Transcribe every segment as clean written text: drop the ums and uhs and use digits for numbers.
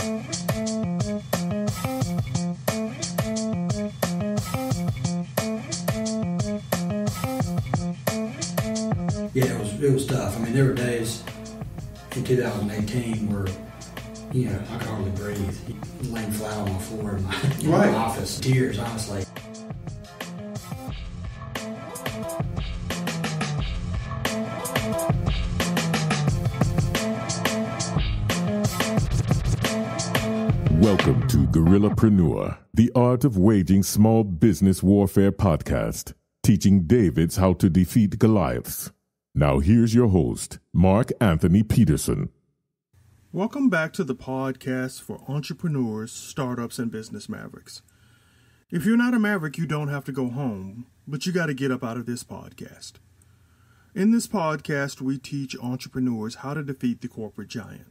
Yeah, it was tough. I mean, there were days in 2018 where, I could hardly breathe. Laying flat on the floor in my office. Tears, honestly. Welcome to Guerrillapreneur, the art of waging small business warfare podcast, teaching Davids how to defeat Goliaths. Now here's your host, Mark Anthony Peterson. Welcome back to the podcast for entrepreneurs, startups, and business mavericks. If you're not a maverick, you don't have to go home, but you got to get up out of this podcast. In this podcast, we teach entrepreneurs how to defeat the corporate giant.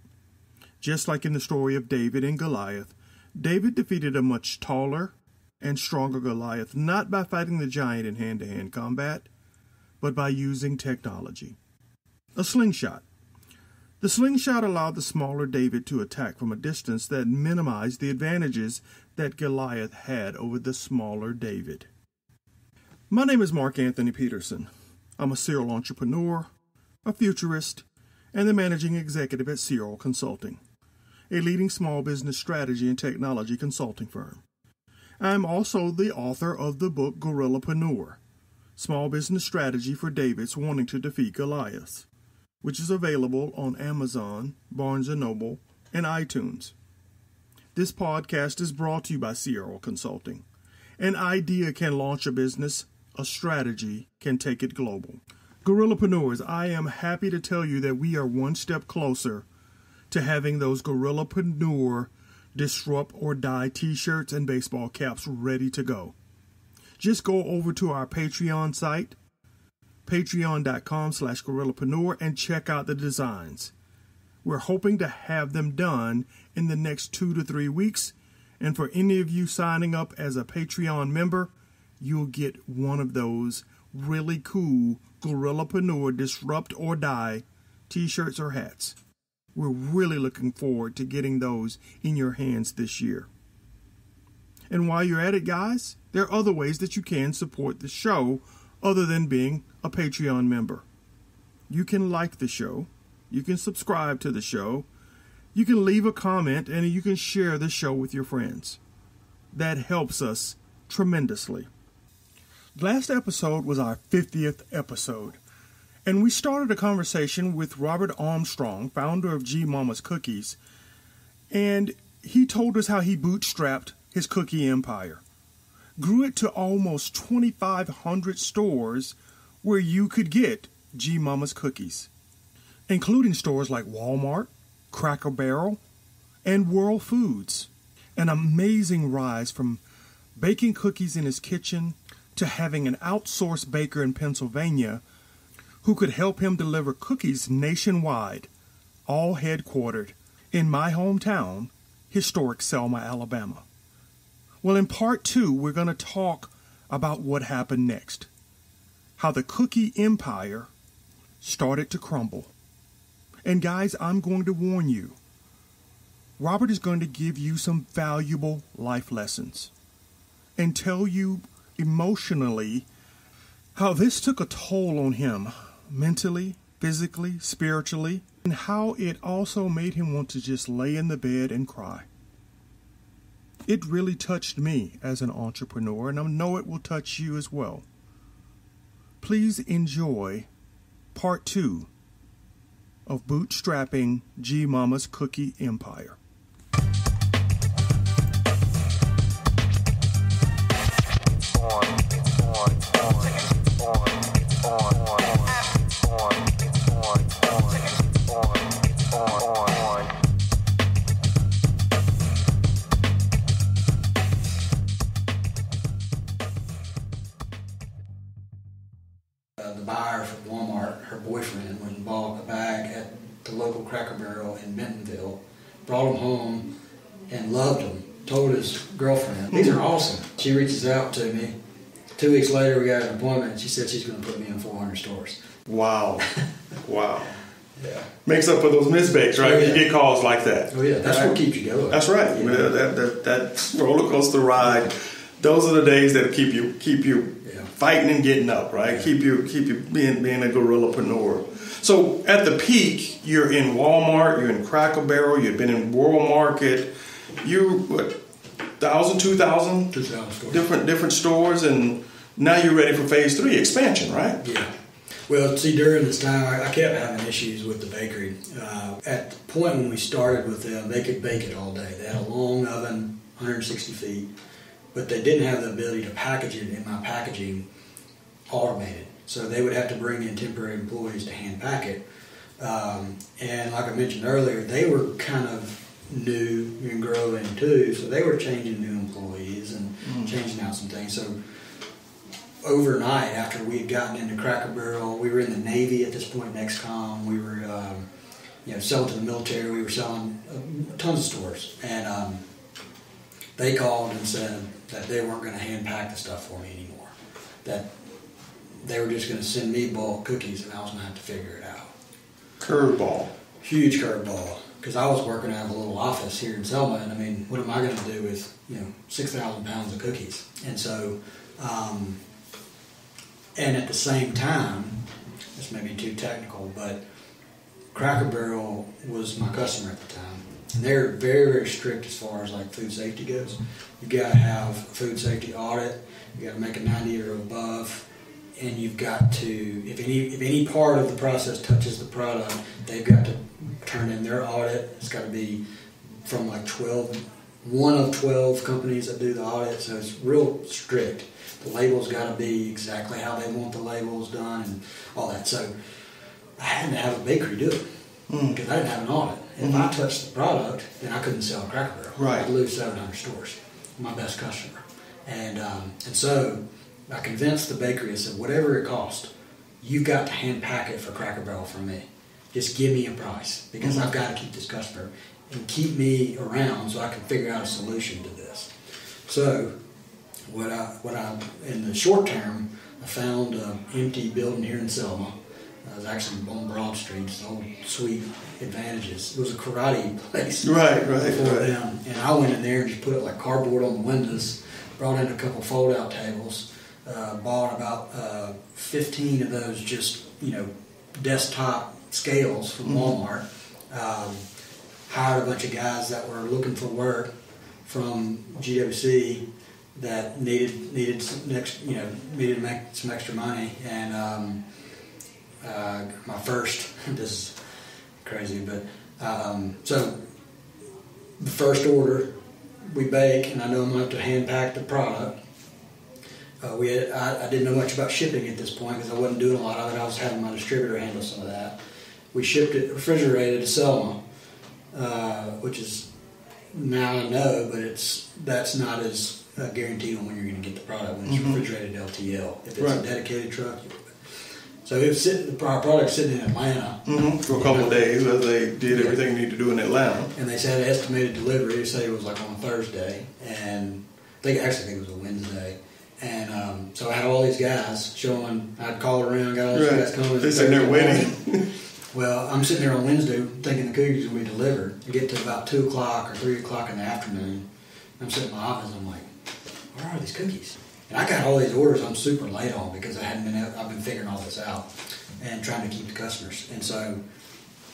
Just like in the story of David and Goliath, David defeated a much taller and stronger Goliath, not by fighting the giant in hand-to-hand combat, but by using technology. A slingshot. The slingshot allowed the smaller David to attack from a distance that minimized the advantages that Goliath had over the smaller David. My name is Mark Anthony Peterson. I'm a serial entrepreneur, a futurist, and the managing executive at Serial Consulting, a leading small business strategy and technology consulting firm. I am also the author of the book Guerrillapreneur, Small Business Strategy for Davids Wanting to Defeat Goliaths, which is available on Amazon, Barnes & Noble, and iTunes. This podcast is brought to you by Serial Consulting. An idea can launch a business, a strategy can take it global. Guerrillapreneurs, I am happy to tell you that we are one step closer to having those Guerrillapreneur Disrupt or Die t-shirts and baseball caps ready to go. Just go over to our Patreon site, patreon.com/guerrillapreneur, and check out the designs. We're hoping to have them done in the next 2 to 3 weeks, and for any of you signing up as a Patreon member, you'll get one of those really cool Guerrillapreneur Disrupt or Die t-shirts or hats. We're really looking forward to getting those in your hands this year. And while you're at it, guys, there are other ways that you can support the show other than being a Patreon member. You can like the show, you can subscribe to the show, you can leave a comment, and you can share the show with your friends. That helps us tremendously. Last episode was our 50th episode, and we started a conversation with Robert Armstrong, founder of G Momma Cookies, and he told us how he bootstrapped his cookie empire, grew it to almost 2,500 stores where you could get G Momma Cookies, including stores like Walmart, Cracker Barrel, and World Foods. An amazing rise from baking cookies in his kitchen to having an outsourced baker in Pennsylvania who could help him deliver cookies nationwide, all headquartered in my hometown, historic Selma, Alabama. Well, in part 2, we're going to talk about what happened next, how the cookie empire started to crumble. And guys, I'm going to warn you, Robert is going to give you some valuable life lessons and tell you emotionally how this took a toll on him, mentally, physically, spiritually, and how it also made him want to just lay in the bed and cry. It really touched me as an entrepreneur, and I know it will touch you as well. Please enjoy part 2 of Bootstrapping G Momma's Cookie Empire. The buyer from Walmart, her boyfriend, went and bought a bag at the local Cracker Barrel in Bentonville, brought them home, and loved them. Told his girlfriend, "These are awesome." She reaches out to me. 2 weeks later, we got an appointment. She said she's going to put me in 400 stores. Wow. Wow. Yeah. Makes up for those misbakes, right? Oh, yeah. You get calls like that. Oh yeah, that's right? what keeps you going. That's right. Yeah. That roller coaster ride. Those are the days that keep you fighting and getting up, right? Yeah. Keep you being a guerrillapreneur. So at the peak, you're in Walmart, you're in Cracker Barrel, you've been in World Market. You 1,000, 2,000 stores. different stores, and now you're ready for phase 3 expansion, right? Yeah. Well, see, during this time, I kept having issues with the bakery. At the point when we started with them, they could bake it all day. They had a long oven, 160 feet, but they didn't have the ability to package it in my packaging automated. So they would have to bring in temporary employees to hand pack it. And like I mentioned earlier, they were kind of new and growing too, so they were changing new employees and changing out some things. So overnight, after we had gotten into Cracker Barrel, we were in the Navy at this point, XCOM. We were, selling to the military. We were selling tons of stores, and they called and said that they weren't going to hand pack the stuff for me anymore. That they were just going to send me bulk cookies, and I was going to have to figure it out. Curveball. Huge Curveball. Because I was working out of a little office here in Selma, and I mean, what am I going to do with 6,000 pounds of cookies? And so, and at the same time, this may be too technical, but Cracker Barrel was my customer at the time, and they're very, very strict as far as like food safety goes. You got to have a food safety audit. You got to make a 90 or above. And you've got to, if any part of the process touches the product, they've got to turn in their audit. It's got to be from like one of 12 companies that do the audit, so it's real strict. The label's got to be exactly how they want the labels done and all that. So I had to have a bakery do it because I didn't have an audit. If I touched the product, then I couldn't sell a Cracker Barrel. Right. I'd lose 700 stores, my best customer. And so I convinced the bakery, I said, whatever it costs, you've got to hand pack it for Cracker Barrel for me. Just give me a price, because I've got to keep this customer and keep me around so I can figure out a solution to this. So what I in the short term, I found an empty building here in Selma. I was actually on Broad Street, it's old Sweet Advantages. It was a karate place. Right. Them. And I went in there and just put like cardboard on the windows, brought in a couple fold-out tables, bought about 15 of those just, desktop scales from Walmart, hired a bunch of guys that were looking for work from GWC that needed to make some extra money, and my first, this is crazy, but so the first order we bake, and I know I'm going to have to hand pack the product. I didn't know much about shipping at this point because I wasn't doing a lot of it. I was having my distributor handle some of that. We shipped it refrigerated to Selma, which is, now I know, but that's not as guaranteed on when you're going to get the product when it's refrigerated LTL. If it's a dedicated truck, so it was our product sitting in Atlanta for a couple of days as they did everything they need to do in Atlanta. And they said estimated delivery. They said it was like on a Thursday, and I think it was a Wednesday. And so I had all these guys showing. I'd call around, got all these guys coming. They're sitting there waiting. Well, I'm sitting there on Wednesday thinking the cookies will be delivered. I get to about 2 o'clock or 3 o'clock in the afternoon. I'm sitting in my office. I'm like, where are these cookies? And I got all these orders I'm super late on because I've been figuring all this out and trying to keep the customers. And so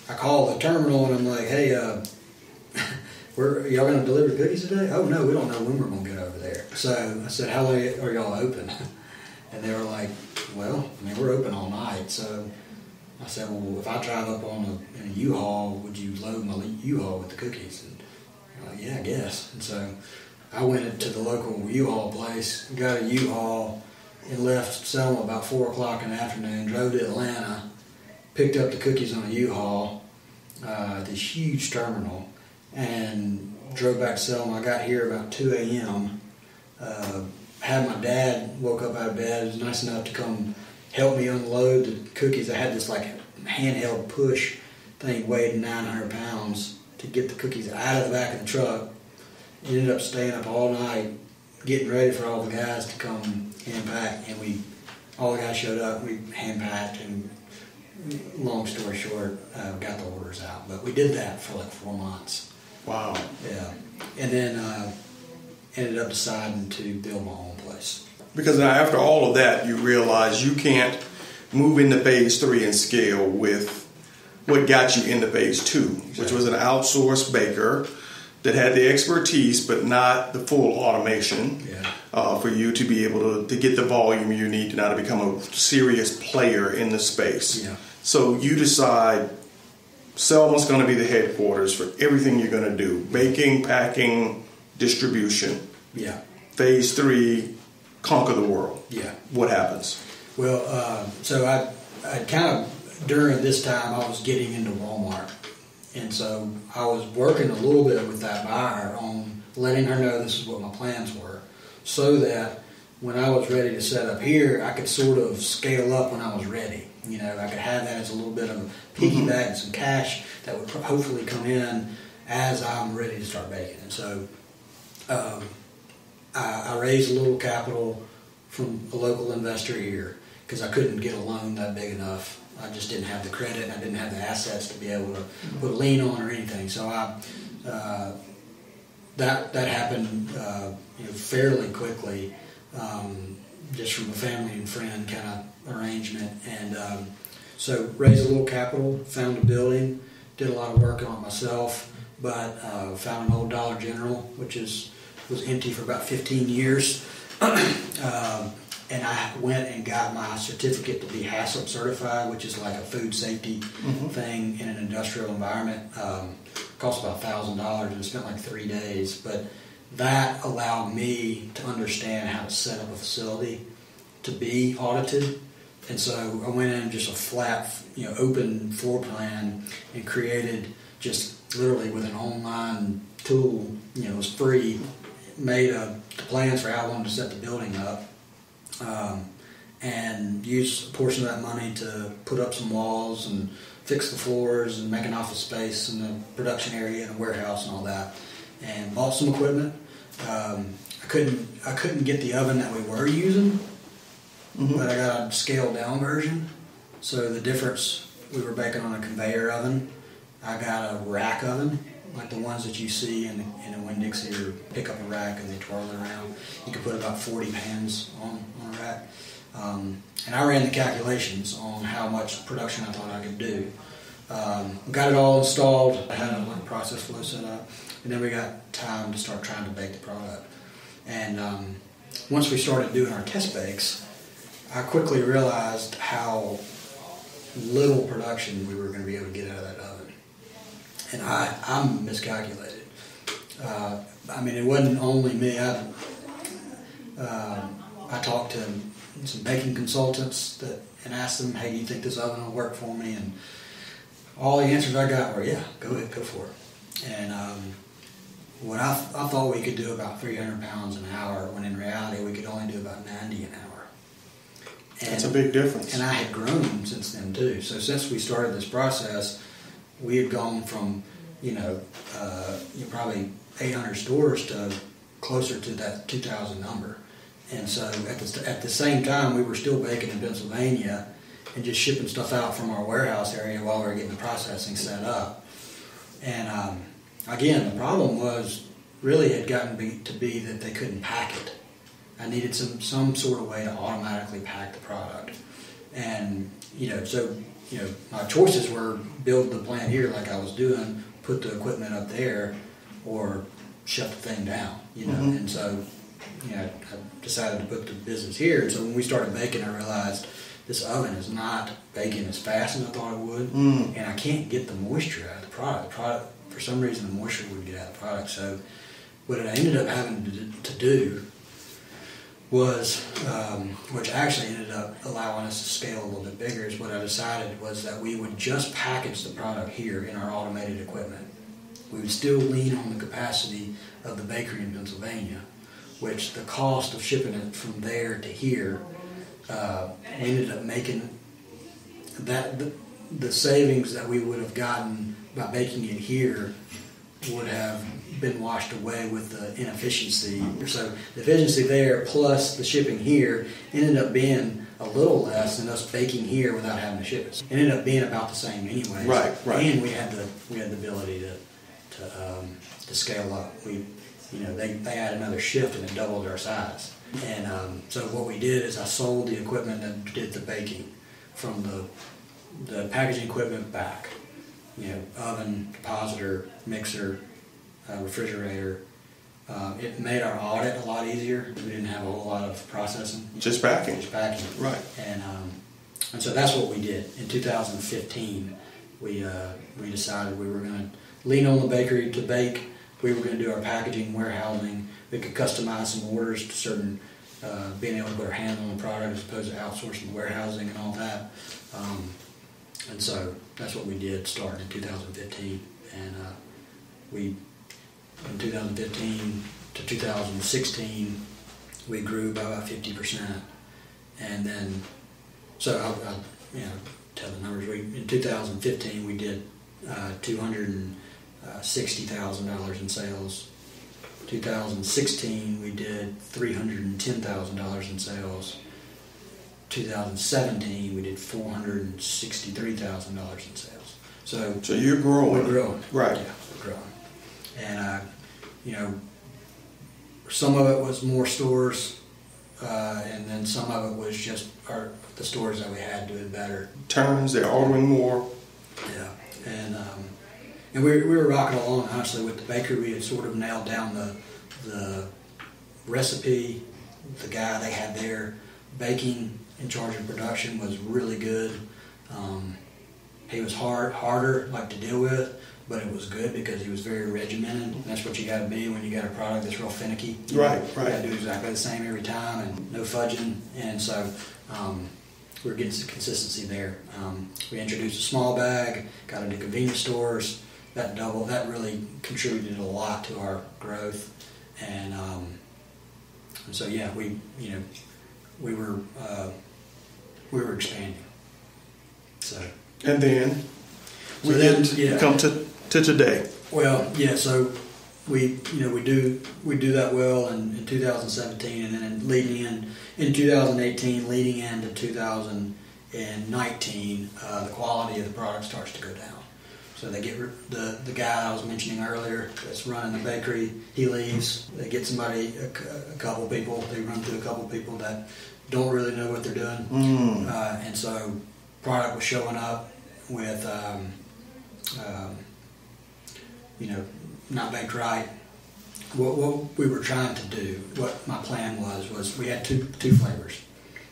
I call the terminal and I'm like, hey, y'all going to deliver cookies today? Oh, no, we don't know when we're going to get over there. So I said, how late are y'all open? And they were like, well, we're open all night. So I said, well, if I drive up in a U-Haul, would you load my U-Haul with the cookies? And they're like, yeah, I guess. And so I went to the local U-Haul place, got a U-Haul, and left Selma about 4 o'clock in the afternoon, drove to Atlanta, picked up the cookies on a U-Haul, this huge terminal, and drove back to Selma. I got here about 2 a.m., had my dad woke up out of bed. He was nice enough to come help me unload the cookies. I had this like handheld push thing, weighed 900 pounds to get the cookies out of the back of the truck. Ended up staying up all night getting ready for all the guys to come hand pack, and all the guys showed up. We hand packed and long story short, got the orders out. But we did that for like 4 months. Wow. Yeah. And then ended up deciding to build my own place. Because now after all of that, you realize you can't move into phase 3 and scale with what got you into phase 2, which was an outsourced baker that had the expertise but not the full automation for you to be able to get the volume you need to now to become a serious player in the space. Yeah. So you decide Selma's going to be the headquarters for everything you're going to do. Baking, packing, distribution. Yeah. Phase 3, conquer the world. Yeah. What happens? Well, so I kind of, during this time, I was getting into Walmart. And so I was working a little bit with that buyer on letting her know this is what my plans were, so that when I was ready to set up here, I could sort of scale up when I was ready. You know, I could have that as a little bit of a piggy bank and some cash that would hopefully come in as I'm ready to start baking. And so I raised a little capital from a local investor here because I couldn't get a loan that big enough. I just didn't have the credit and I didn't have the assets to be able to put a lien on or anything. So that happened fairly quickly, just from a family and friend kind of arrangement. And so raised a little capital, found a building, did a lot of work on it myself, but found an old Dollar General, which was empty for about 15 years. And I went and got my certificate to be HACCP certified, which is like a food safety thing in an industrial environment. Cost about $1,000 and spent like 3 days. But that allowed me to understand how to set up a facility to be audited. And so I went in just a flat, open floor plan and created just literally with an online tool, it was free, made the plans for how I wanted to set the building up. And used a portion of that money to put up some walls and fix the floors and make an office space and a production area and a warehouse and all that. And bought some equipment. I couldn't get the oven that we were using, but I got a scaled down version. So the difference, we were baking on a conveyor oven. I got a rack oven, like the ones that you see in a Winn-Dixie, or pick up a rack and they twirl it around. You could put about 40 pans on a rack. And I ran the calculations on how much production I thought I could do. Got it all installed. I had a process flow set up. And then we got time to start trying to bake the product. And once we started doing our test bakes, I quickly realized how little production we were going to be able to get out of that oven. And I miscalculated. It wasn't only me. I talked to some baking consultants and asked them, hey, do you think this oven will work for me? And all the answers I got were, yeah, go ahead, go for it. And what I thought we could do about 300 pounds an hour, when in reality we could only do about 90 an hour. And, that's a big difference. And I had grown since then too. So since we started this process, we had gone from, probably 800 stores to closer to that 2,000 number. And so at the same time, we were still baking in Pennsylvania and just shipping stuff out from our warehouse area while we were getting the processing set up. And again, the problem was really had gotten to be that they couldn't pack it. I needed some sort of way to automatically pack the product. And, my choices were build the plant here like I was doing, put the equipment up there, or shut the thing down, And so, I decided to put the business here. And so when we started baking, I realized this oven is not baking as fast as I thought it would. And I can't get the moisture out of the product. The product, for some reason, the moisture wouldn't get out of the product. So what I ended up having to do was, which actually ended up allowing us to scale a little bit bigger, is what I decided was that we would just package the product here in our automated equipment. We would still lean on the capacity of the bakery in Pennsylvania, which the cost of shipping it from there to here, we ended up making that the savings that we would have gotten by baking it here would have been washed away with the inefficiency. So the efficiency there plus the shipping here ended up being a little less than us baking here without having to ship it. It ended up being about the same anyway. Right. And we had the ability to scale up. They added another shift and it doubled our size. And so what we did is I sold the equipment that did the baking from the packaging equipment back. Oven, depositor, mixer, refrigerator. It made our audit a lot easier. We didn't have a whole lot of processing. Just packing. Right. And so that's what we did. In 2015, we decided we were going to lean on the bakery to bake. We were going to do our packaging, warehousing. We could customize some orders to certain, being able to put our hand on the product as opposed to outsourcing the warehousing and all that. And so that's what we did starting in 2015. And in 2015 to 2016, we grew by about 50%. And then, so I'll tell the numbers. In 2015, we did $260,000 in sales. 2016, we did $310,000 in sales. 2017, we did $463,000 in sales. So you're growing. We're growing. Right. Yeah, we're growing. And, some of it was more stores, and then some of it was just the stores that we had doing better. Turns, they're ordering more. Yeah. And we were rocking along, honestly, with the bakery. We had sort of nailed down the recipe. The guy they had there baking in charge of production was really good. He was harder to deal with, but it was good because he was very regimented. And that's what you got to be when you got a product that's real finicky. Right. You got to do exactly the same every time and no fudging. And so we were getting some consistency there. We introduced a small bag, got into convenience stores. That really contributed a lot to our growth. And so yeah, we were expanding. So. And then come to today. Well, yeah. So we do that well in 2017, and then leading in 2018, leading into 2019, the quality of the product starts to go down. So they get the guy I was mentioning earlier that's running the bakery. He leaves. They get somebody, a couple people. They run through a couple people that don't really know what they're doing, and so product was showing up with not baked right. What we were trying to do, what my plan was we had two flavors.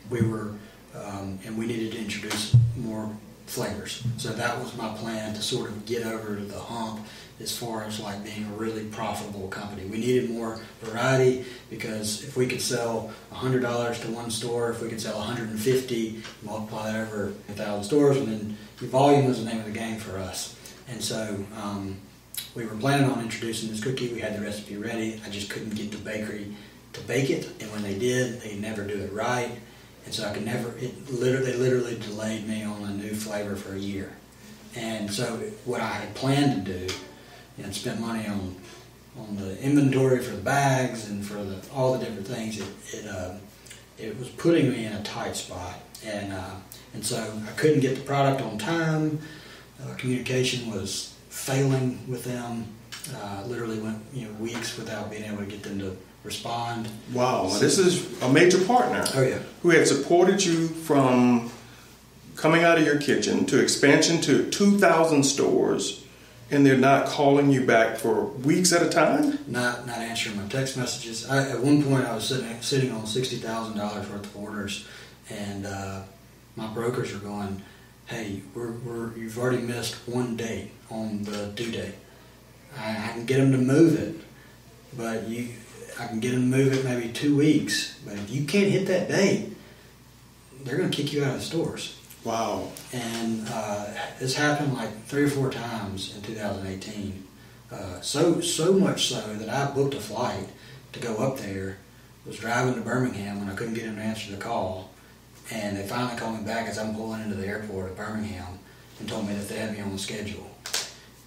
We were and we needed to introduce more flavors. So that was my plan, to sort of get over to the hump as far as like being a really profitable company. We needed more variety, because if we could sell $100 to one store, if we could sell 150, multiply that over 1,000 stores, and then your volume was the name of the game for us. And so we were planning on introducing this cookie. We had the recipe ready. I just couldn't get the bakery to bake it, and when they did, they never do it right. And so they literally delayed me on a new flavor for a year. And so what I had planned to do, and spent money on the inventory for the bags and for all the different things, it was putting me in a tight spot. And so I couldn't get the product on time. Communication was failing with them. Literally went weeks without being able to get them to respond. Wow, this is a major partner. Oh yeah. Who had supported you from coming out of your kitchen to expansion to 2,000 stores, and they're not calling you back for weeks at a time? Not answering my text messages. At one point I was sitting on $60,000 worth of orders, and my brokers were going, "Hey, you've already missed one date on the due date. I can get them to move it, but I can get them to move it maybe 2 weeks. But if you can't hit that date, they're going to kick you out of the stores." Wow. And this happened like 3 or 4 times in 2018. So much so that I booked a flight to go up there. Was driving to Birmingham when I couldn't get him to answer the call. And they finally called me back as I'm pulling into the airport at Birmingham and told me that they had me on the schedule.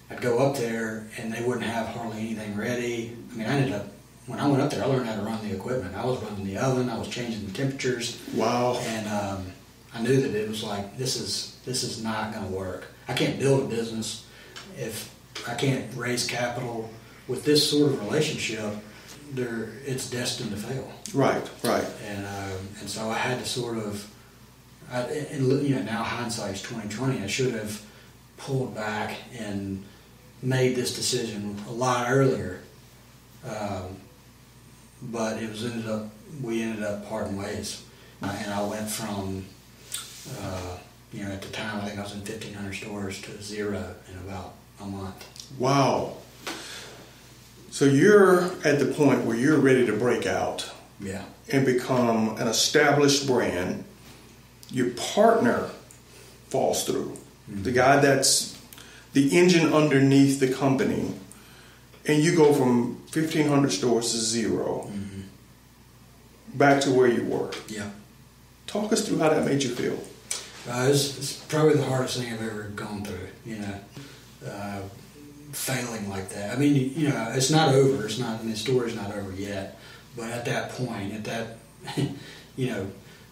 I'd go up there and they wouldn't have hardly anything ready. I mean, when I went up there, I learned how to run the equipment. I was running the oven, I was changing the temperatures. Wow. I knew that it was like, this is not going to work. I can't build a business if I can't raise capital with this sort of relationship. It's destined to fail. Right. And so I had to sort of, now hindsight's 20/20. I should have pulled back and made this decision a lot earlier. But we ended up parting ways. And I went from, at the time, I think I was in 1,500 stores to 0 in about a month. Wow. So you're at the point where you're ready to break out. Yeah. And become an established brand. Your partner falls through. Mm-hmm. The guy that's the engine underneath the company. And you go from 1,500 stores to 0. Mm-hmm. Back to where you were. Yeah. Talk us through how that made you feel. It's probably the hardest thing I've ever gone through, failing like that. I mean, it's not over. The story's not over yet. But at that point,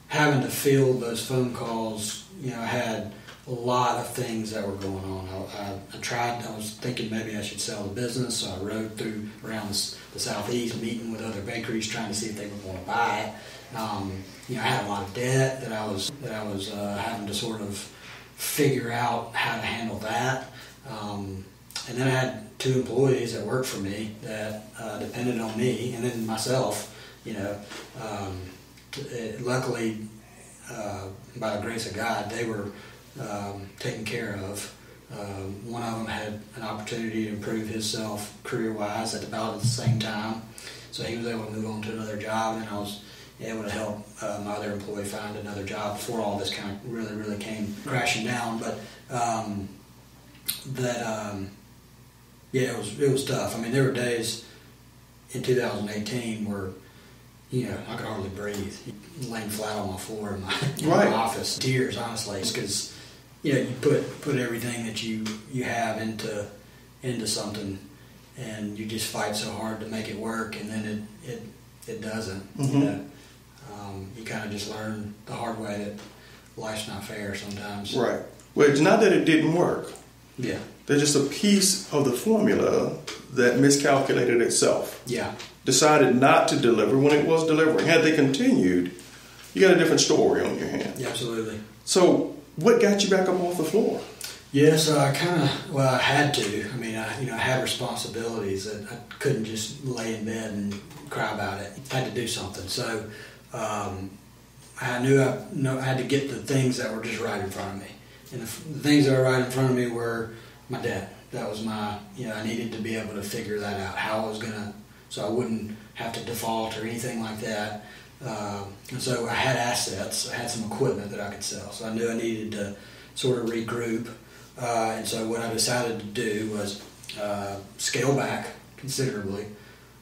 having to field those phone calls, I had a lot of things that were going on. I was thinking maybe I should sell the business, so I rode around the Southeast, meeting with other bakeries, trying to see if they would want to buy it. I had a lot of debt that I was having to sort of figure out how to handle that. And then I had 2 employees that worked for me that depended on me, and then myself. Luckily, by the grace of God, they were taken care of. One of them had an opportunity to improve himself career-wise at about the same time, so he was able to move on to another job, and I was able to help my other employee find another job before all this kind of really, really came crashing down. But it was tough. I mean, there were days in 2018 where I could hardly breathe, laying flat on my floor in my office, tears, honestly, because you put everything that you have into something, and you just fight so hard to make it work, and then it doesn't. Mm-hmm. You kind of just learn the hard way that life's not fair sometimes. Right. Well, it's not that it didn't work. Yeah. There's just a piece of the formula that miscalculated itself. Yeah. Decided not to deliver when it was delivering. Had they continued, you got a different story on your hands. Yeah, absolutely. So, what got you back up off the floor? Yeah, so I had to. I mean, I had responsibilities that I couldn't just lay in bed and cry about it. I had to do something. So, I knew I had to get the things that were just right in front of me. And the things that were right in front of me were my debt. That was I needed to be able to figure that out, how I was going to, so I wouldn't have to default or anything like that. And so I had assets, I had some equipment that I could sell. So I knew I needed to sort of regroup. And so what I decided to do was scale back considerably.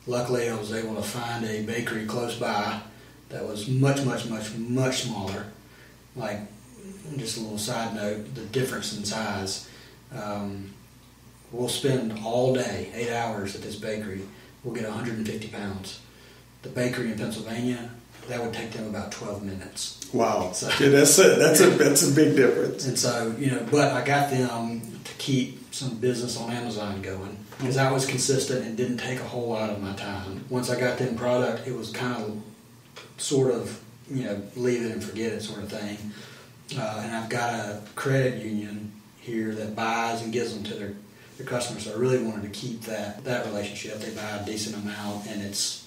Luckily, I was able to find a bakery close by that was much, much, much, much smaller. Like, just a little side note, the difference in size. We'll spend all day, 8 hours at this bakery. We'll get 150 pounds. The bakery in Pennsylvania, that would take them about 12 minutes. Wow. So, yeah, that's a big difference. And so, but I got them to keep some business on Amazon going because I was consistent and didn't take a whole lot of my time. Once I got them product, it was kind of sort of, leave it and forget it sort of thing. And I've got a credit union here that buys and gives them to their customers. So I really wanted to keep that relationship. They buy a decent amount, and it's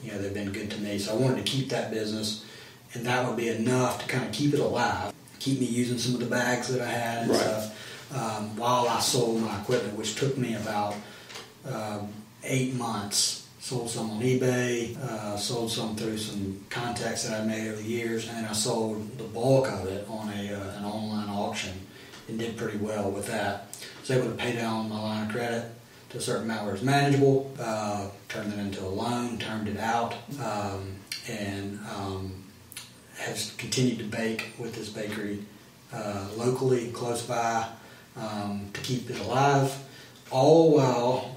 they've been good to me. So I wanted to keep that business, and that would be enough to kind of keep it alive, keep me using some of the bags that I had and stuff while I sold my equipment, which took me about 8 months. Sold some on eBay, sold some through some contacts that I made over the years, and then I sold the bulk of it on an online auction and did pretty well with that. I was able to pay down my line of credit to a certain amount where it was manageable, turned it into a loan, turned it out, and has continued to bake with this bakery locally, close by, to keep it alive, all while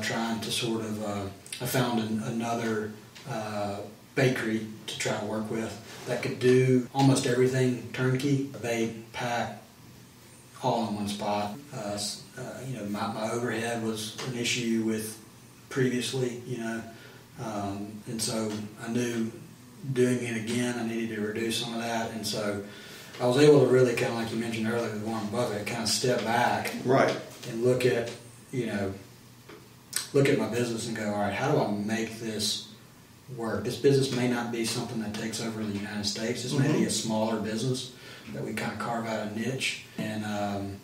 trying to sort of I found another bakery to try to work with that could do almost everything turnkey. They pack all in one spot. My overhead was an issue with previously, and so I knew doing it again, I needed to reduce some of that, and so I was able to really kind of, like you mentioned earlier with Warren Buffett, kind of step back, right, and look at my business and go, all right, how do I make this work? This business may not be something that takes over the United States. This may be a smaller business that we kind of carve out a niche, and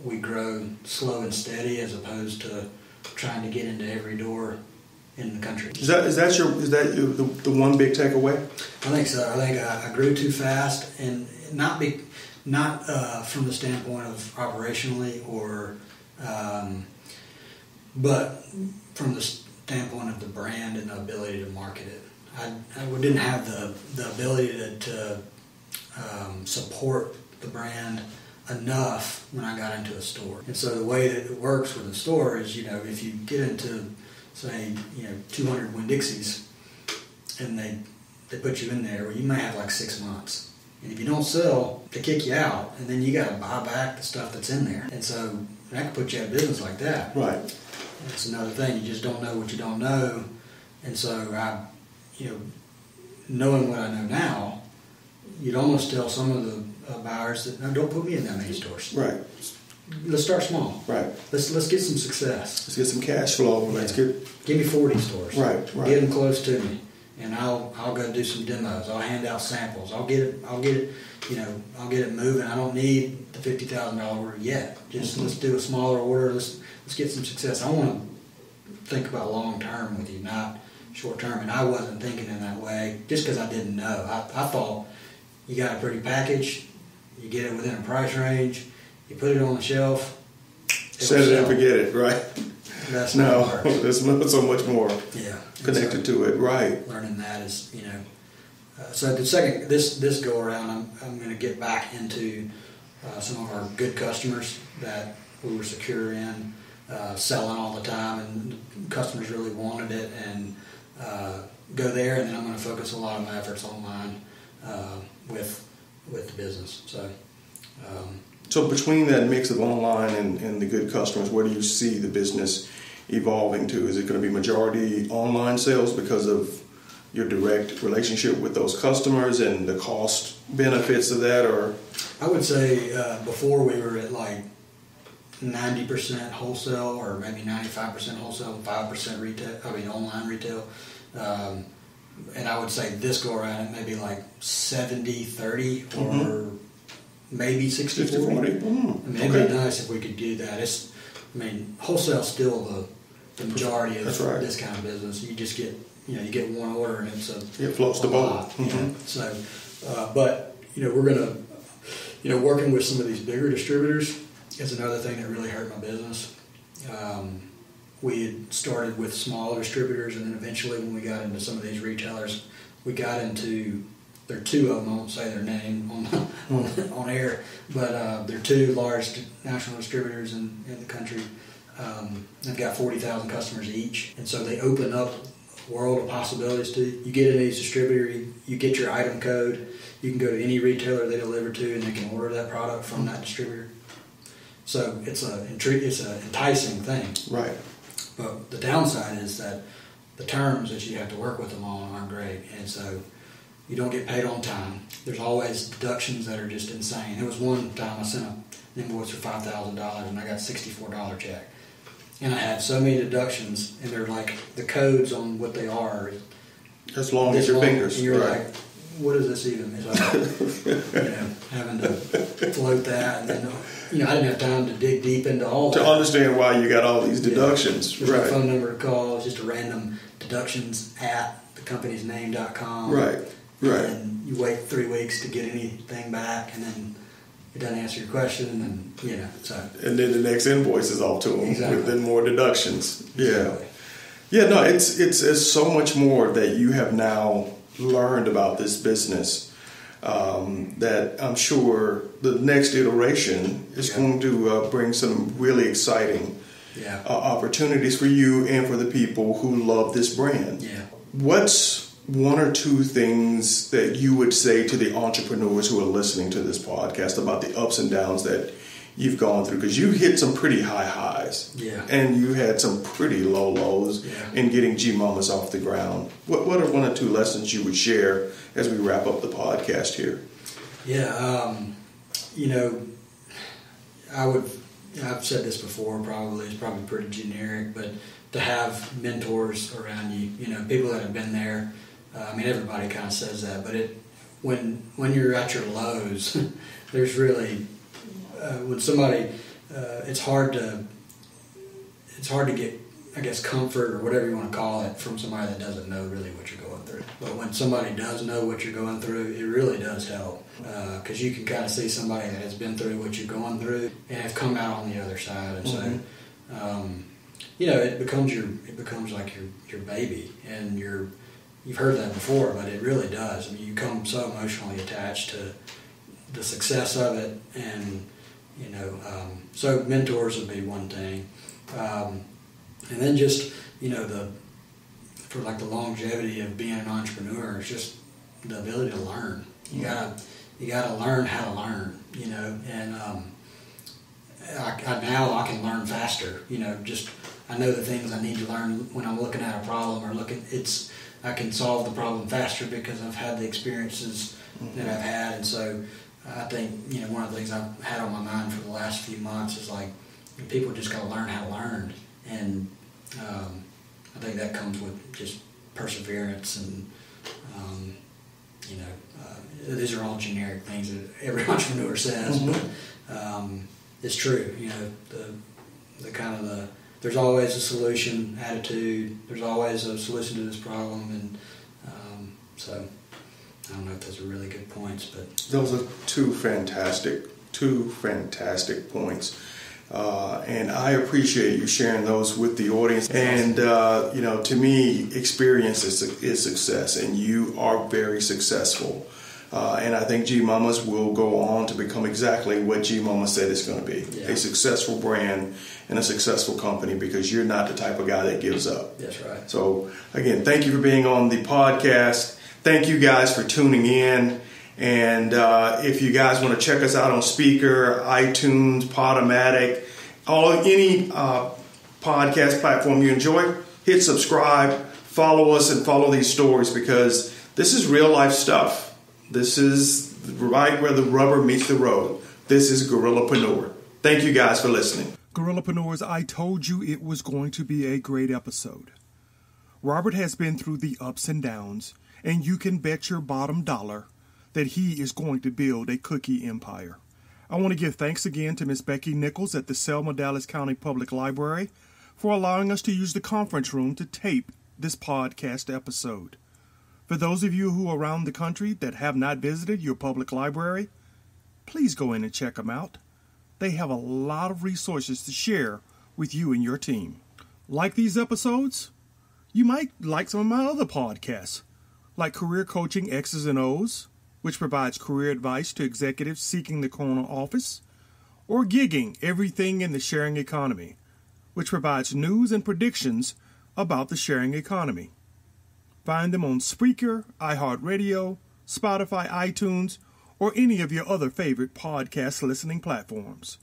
we grow slow and steady as opposed to trying to get into every door in the country. Is that the one big takeaway? I think so. I think I grew too fast, and not from the standpoint of operationally but from the standpoint of the brand and the ability to market it. I didn't have the ability to support the brand enough when I got into a store. And so the way that it works with a store is, if you get into, say, 200 Winn-Dixies, and they put you in there, well, you may have like 6 months. And if you don't sell, they kick you out, and then you got to buy back the stuff that's in there. And so that could put you out of business like that. Right. That's another thing. You just don't know what you don't know. And so knowing what I know now, you'd almost tell some of the buyers that, no, don't put me in that many stores. Right. Let's start small. Right. Let's get some success. Let's get some cash flow. Yeah. Give me 40 stores. Right. Get them close to me, and I'll go do some demos. I'll hand out samples. I'll get it moving. I don't need the $50,000 order yet. Just let's do a smaller order. Let's get some success. I want to think about long term with you, not short term. And I wasn't thinking in that way just because I didn't know. I thought you got a pretty package, you get it within a price range, you put it on the shelf. Set it and forget it, right? That's not there's so much more connected to it, right? Learning that is, so the second, this go around, I'm going to get back into some of our good customers that we were secure in, selling all the time, and customers really wanted it, and go there, and then I'm going to focus a lot of my efforts online with the business. So between that mix of online and the good customers, where do you see the business evolving to? Is it going to be majority online sales because of your direct relationship with those customers and the cost benefits of that, or? I would say before we were at like 90% wholesale, or maybe 95% wholesale and 5% retail. Online retail. And I would say this go around it may be like 70-30 or maybe 60-40. It'd be nice if we could do that. Wholesale's still the majority of this kind of business. You just get you get one order and it floats the boat. So, but we're gonna working with some of these bigger distributors is another thing that really hurt my business. We had started with smaller distributors, and then eventually when we got into some of these retailers, we got into, there are two of them, I won't say their name on air, but they're two large national distributors in the country. They've got 40,000 customers each, and so they open up a world of possibilities to you. You get into these distributors, you get your item code, you can go to any retailer they deliver to, and they can order that product from that distributor. So it's an enticing thing. Right. But the downside is that the terms that you have to work with them on aren't great, and so you don't get paid on time. There's always deductions that are just insane. There was one time I sent an invoice for $5,000 and I got a $64 check. And I had so many deductions, and they're like, the codes on what they are as long as your fingers. And you're like, what is this even? Having to float that, and then I didn't have time to dig deep into all that. To understand why you got all these deductions. There's no phone number to call. It's just a random deductions at thecompaniesname.com. Right. And you wait 3 weeks to get anything back, and then it doesn't answer your question, and so. And then the next invoice is off to them with then more deductions. Exactly. Yeah. No, it's so much more that you have now learned about this business that I'm sure the next iteration is going to bring some really exciting opportunities for you and for the people who love this brand. Yeah. What's one or two things that you would say to the entrepreneurs who are listening to this podcast about the ups and downs that you've gone through? Because you hit some pretty high highs, and you had some pretty low lows in getting G-Mommas off the ground. What are one or two lessons you would share as we wrap up the podcast here? I've said this before, it's probably pretty generic, but to have mentors around you, people that have been there. Everybody kind of says that, but when you're at your lows, there's really when somebody it's hard to get, I guess, comfort or whatever you want to call it from somebody that doesn't know really what you're going through. But when somebody does know what you're going through, it really does help, because you can kind of see somebody that has been through what you're going through and have come out on the other side, and so it becomes like your baby, and you've heard that before, but it really does. You become so emotionally attached to the success of it, and so mentors would be one thing, and then just for the longevity of being an entrepreneur, it's just the ability to learn. You gotta learn how to learn, and I can learn faster. I know the things I need to learn when I'm looking at a problem or I can solve the problem faster because I've had the experiences that I've had, and so I think one of the things I've had on my mind for the last few months is people just got to learn how to learn, and I think that comes with just perseverance, and these are all generic things that every entrepreneur says, but it's true. There's always a solution attitude. There's always a solution to this problem, and so I don't know if those are really good points, but those are two fantastic points, and I appreciate you sharing those with the audience. And to me, experience is success, and you are very successful. And I think G-Mommas will go on to become exactly what G-Momma said it's going to be, a successful brand and a successful company, because you're not the type of guy that gives up. That's right. So, again, thank you for being on the podcast. Thank you guys for tuning in. And if you guys want to check us out on Speaker, iTunes, Podomatic, any podcast platform you enjoy, hit subscribe, follow us, and follow these stories, because this is real life stuff. This is right where the rubber meets the road. This is Guerrillapreneur. Thank you guys for listening. Guerrillapreneurs, I told you it was going to be a great episode. Robert has been through the ups and downs, and you can bet your bottom dollar that he is going to build a cookie empire. I want to give thanks again to Miss Becky Nichols at the Selma-Dallas County Public Library for allowing us to use the conference room to tape this podcast episode. For those of you who are around the country that have not visited your public library, please go in and check them out. They have a lot of resources to share with you and your team. Like these episodes? You might like some of my other podcasts, like Career Coaching X's and O's, which provides career advice to executives seeking the corner office, or Gigging, Everything in the Sharing Economy, which provides news and predictions about the sharing economy. Find them on Spreaker, iHeartRadio, Spotify, iTunes, or any of your other favorite podcast listening platforms.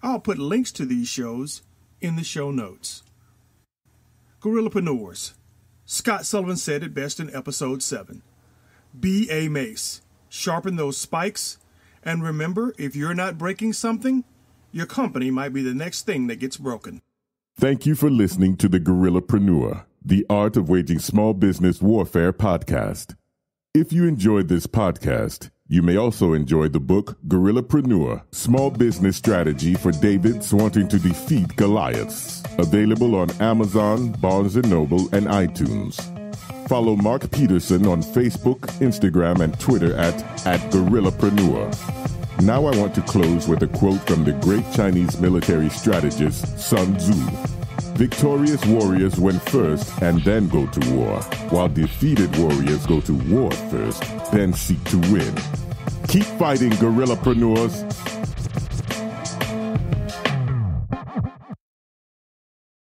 I'll put links to these shows in the show notes. Guerrillapreneurs. Scott Sullivan said it best in episode 7. Be a mace. Sharpen those spikes. And remember, if you're not breaking something, your company might be the next thing that gets broken. Thank you for listening to the Guerrillapreneur, the Art of Waging Small Business Warfare podcast. If you enjoyed this podcast, you may also enjoy the book Guerrillapreneur, Small Business Strategy for Davids Wanting to Defeat Goliaths, available on Amazon, Barnes & Noble, and iTunes. Follow Mark Peterson on Facebook, Instagram, and Twitter at Guerrillapreneur. Now I want to close with a quote from the great Chinese military strategist Sun Tzu. Victorious warriors win first and then go to war, while defeated warriors go to war first, then seek to win. Keep fighting, Guerrillapreneurs.